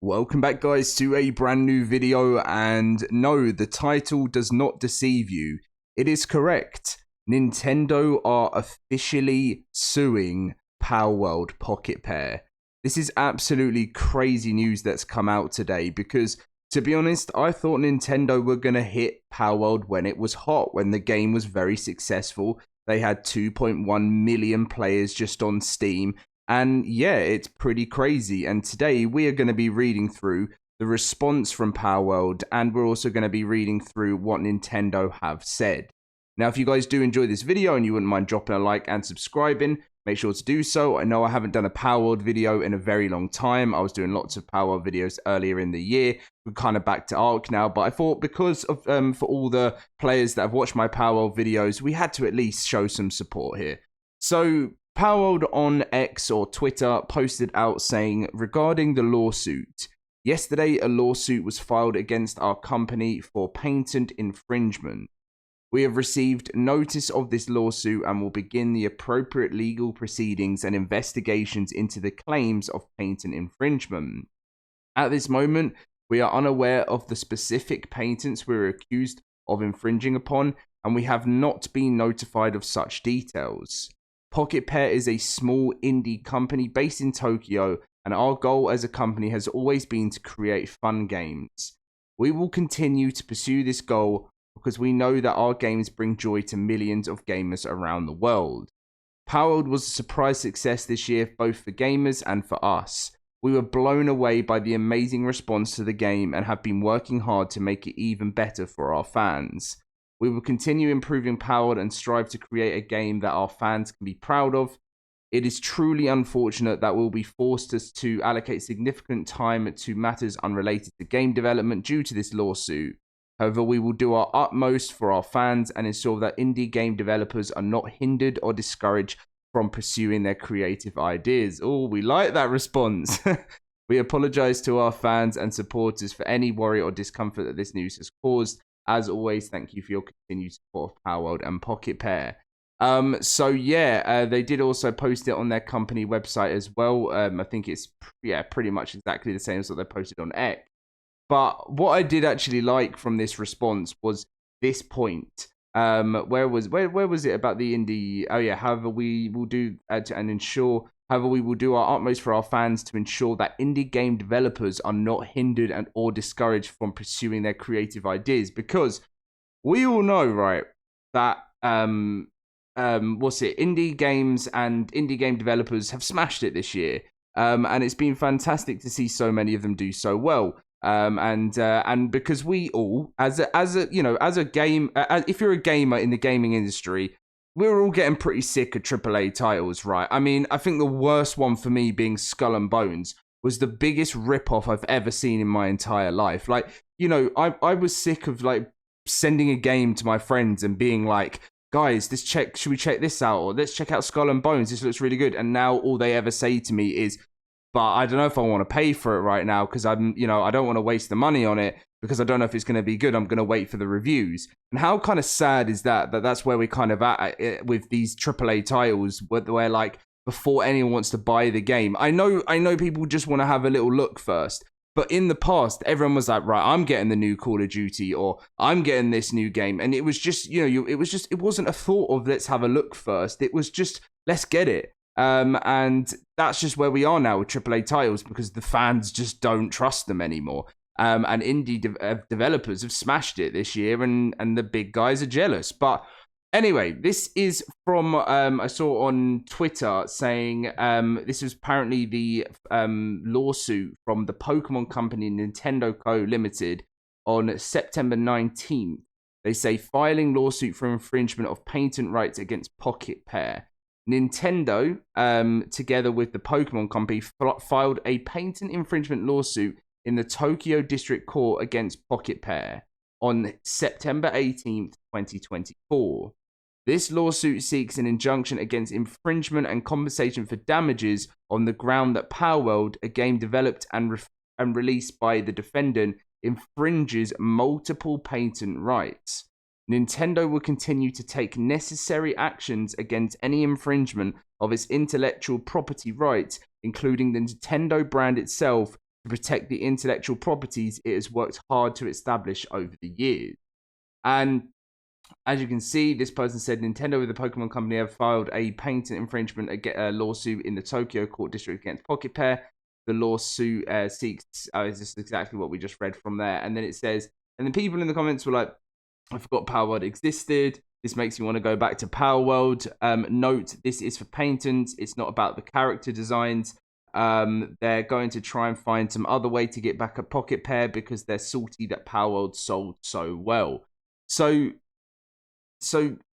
Welcome back, guys, to a brand new video. And no, the title does not deceive you. It is correct. Nintendo are officially suing Palworld PocketPair. This is absolutely crazy news that's come out today because, to be honest, I thought Nintendo were going to hit Palworld when it was hot, when the game was very successful. They had 2.1 million players just on Steam. And yeah, it's pretty crazy. And today we are going to be reading through the response from Palworld, and we're also going to be reading through what Nintendo have said. Now, if you guys do enjoy this video and you wouldn't mind dropping a like and subscribing, make sure to do so. I know I haven't done a Palworld video in a very long time. I was doing lots of Palworld videos earlier in the year. We're kind of back to Arc now, but I thought because of for all the players that have watched my Palworld videos, we had to at least show some support here. So Palworld on X or Twitter posted out saying, regarding the lawsuit, yesterday a lawsuit was filed against our company for patent infringement. We have received notice of this lawsuit and will begin the appropriate legal proceedings and investigations into the claims of patent infringement. At this moment, we are unaware of the specific patents we are accused of infringing upon, and we have not been notified of such details. PocketPair is a small indie company based in Tokyo, and our goal as a company has always been to create fun games. We will continue to pursue this goal because we know that our games bring joy to millions of gamers around the world. Palworld was a surprise success this year, both for gamers and for us. We were blown away by the amazing response to the game and have been working hard to make it even better for our fans. We will continue improving Palworld and strive to create a game that our fans can be proud of. It is truly unfortunate that we'll be forced to allocate significant time to matters unrelated to game development due to this lawsuit. However, we will do our utmost for our fans and ensure that indie game developers are not hindered or discouraged from pursuing their creative ideas. Oh, we like that response. We apologize to our fans and supporters for any worry or discomfort that this news has caused. As always, thank you for your continued support of Palworld and PocketPair. So yeah, they did also post it on their company website as well. I think it's pretty much exactly the same as what they posted on X. But what I did actually like from this response was this point. Where was it about the indie? Oh yeah, however we will do however we will do our utmost for our fans to ensure that indie game developers are not hindered and or discouraged from pursuing their creative ideas, because we all know, right, that indie games and indie game developers have smashed it this year. And it's been fantastic to see so many of them do so well. And because we all, if you're a gamer in the gaming industry, we're all getting pretty sick of AAA titles, right? I mean, I think the worst one for me being Skull and Bones was the biggest ripoff I've ever seen in my entire life. Like, you know, I was sick of like sending a game to my friends and being like, guys, should we check this out? Or let's check out Skull and Bones. This looks really good. And now all they ever say to me is, but I don't know if I want to pay for it right now because I don't want to waste the money on it because I don't know if it's going to be good. I'm going to wait for the reviews. And how kind of sad is that that's where we're kind of at with these AAA titles where like before anyone wants to buy the game. I know people just want to have a little look first. But in the past, everyone was like, right, I'm getting the new Call of Duty or I'm getting this new game. And it was just, it wasn't a thought of let's have a look first. It was just, let's get it. And that's just where we are now with AAA titles because the fans just don't trust them anymore. And indie developers have smashed it this year and the big guys are jealous. But anyway, this is from, I saw on Twitter saying this is apparently the lawsuit from the Pokemon company Nintendo Co. Limited on September 19th. They say filing lawsuit for infringement of patent rights against PocketPair. Nintendo, together with the Pokemon company, filed a patent infringement lawsuit in the Tokyo District Court against PocketPair on September 18th, 2024. This lawsuit seeks an injunction against infringement and compensation for damages on the ground that Palworld, a game developed and released by the defendant, infringes multiple patent rights. Nintendo will continue to take necessary actions against any infringement of its intellectual property rights, including the Nintendo brand itself, to protect the intellectual properties it has worked hard to establish over the years. And as you can see, this person said Nintendo with the Pokemon Company have filed a patent infringement lawsuit in the Tokyo Court District against PocketPair. The lawsuit seeks, is this exactly what we just read from there? And then it says, and then people in the comments were like, I forgot Palworld existed. This makes me want to go back to Palworld. Note, this is for patents. It's not about the character designs. They're going to try and find some other way to get back at PocketPair because they're salty that Palworld sold so well. So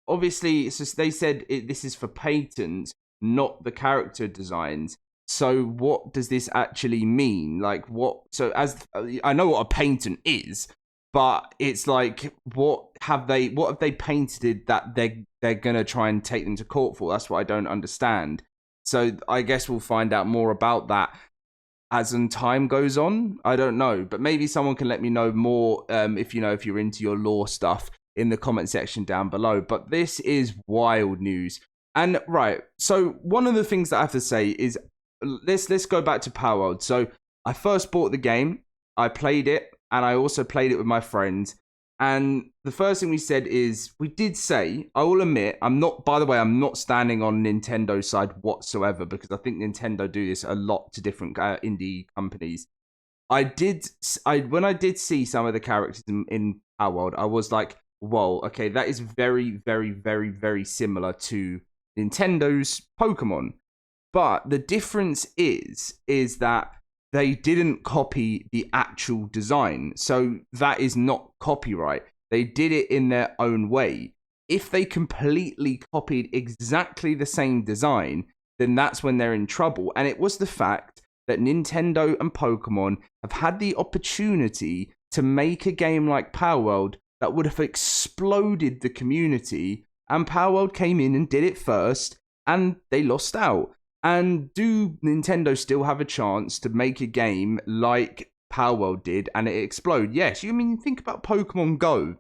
obviously, they said this is for patents, not the character designs. So what does this actually mean? Like what? So as I know what a patent is, but it's like what have they painted that they're gonna try and take them to court for? That's what I don't understand. So I guess we'll find out more about that as time goes on. I don't know, but maybe someone can let me know more if you're into your law stuff in the comment section down below. But this is wild news. And right, so one of the things that I have to say is let's go back to Palworld. So I first bought the game, I played it, and I also played it with my friends. And the first thing we said is, we did say, I will admit, I'm not standing on Nintendo's side whatsoever, because I think Nintendo do this a lot to different indie companies. When I did see some of the characters in Palworld, I was like, whoa, okay, that is very, very, very, very similar to Nintendo's Pokemon. But the difference is that they didn't copy the actual design. So that is not copyright. They did it in their own way. If they completely copied exactly the same design, then that's when they're in trouble. And it was the fact that Nintendo and Pokemon have had the opportunity to make a game like Palworld that would have exploded the community. And Palworld came in and did it first, and they lost out. And do Nintendo still have a chance to make a game like Palworld did and it explode? Yes. Think about Pokemon Go.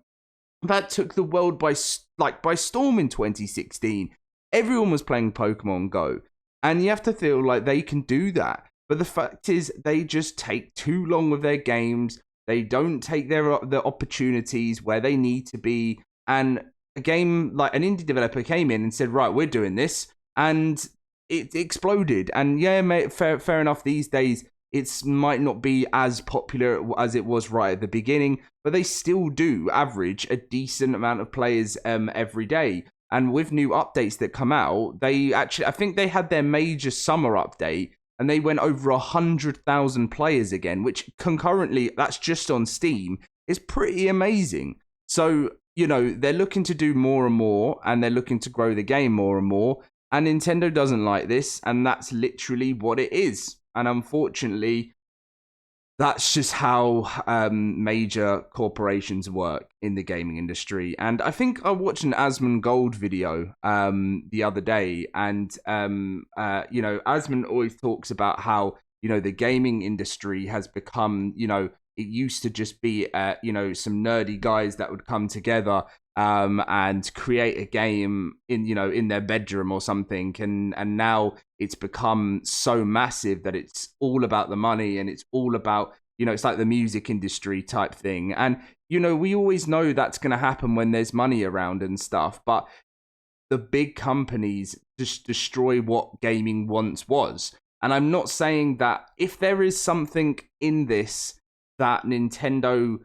That took the world by storm in 2016. Everyone was playing Pokemon Go. And you have to feel like they can do that. But the fact is, they just take too long with their games. They don't take their opportunities where they need to be. And a game like an indie developer came in and said, right, we're doing this. And it exploded. And yeah, mate, fair enough. These days, it might not be as popular as it was right at the beginning, but they still do average a decent amount of players every day. And with new updates that come out, I think they had their major summer update, and they went over 100,000 players again, which concurrently, that's just on Steam, is pretty amazing. So, they're looking to do more and more, and they're looking to grow the game more and more. And Nintendo doesn't like this, and that's literally what it is. And unfortunately, that's just how major corporations work in the gaming industry. And I think I watched an Asmongold video the other day, and Asmon always talks about how the gaming industry has become it used to just be some nerdy guys that would come together and create a game in their bedroom or something, and now it's become so massive that it's all about the money, and it's all about it's like the music industry type thing. And we always know that's going to happen when there's money around and stuff, but the big companies just destroy what gaming once was. And I'm not saying that if there is something in this that Nintendo,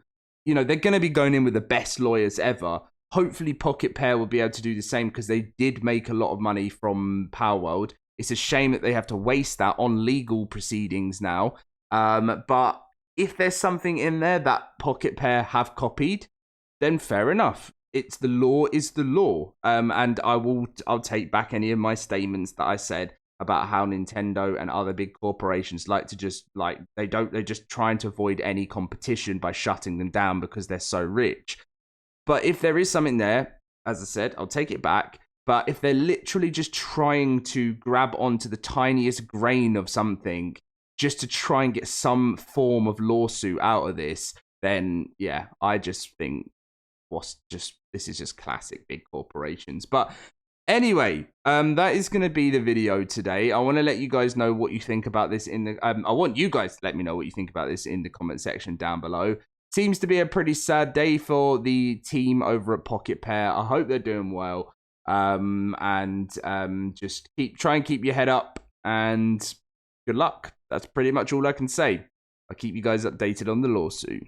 they're going to be going in with the best lawyers ever. Hopefully PocketPair will be able to do the same, because they did make a lot of money from Palworld. It's a shame that they have to waste that on legal proceedings now. But if there's something in there that PocketPair have copied, then fair enough. It's the law is the law. And I'll take back any of my statements that I said about how Nintendo and other big corporations like to just they're just trying to avoid any competition by shutting them down because they're so rich. But if there is something there, as I said, I'll take it back. But if they're literally just trying to grab onto the tiniest grain of something just to try and get some form of lawsuit out of this, then yeah, I just think this is just classic big corporations. But Anyway, that is going to be the video today. I want to let you guys know what you think about this in the. I want you guys to let me know what you think about this in the comment section down below. Seems to be a pretty sad day for the team over at PocketPair. I hope they're doing well. Just try and keep your head up and good luck. That's pretty much all I can say. I'll keep you guys updated on the lawsuit.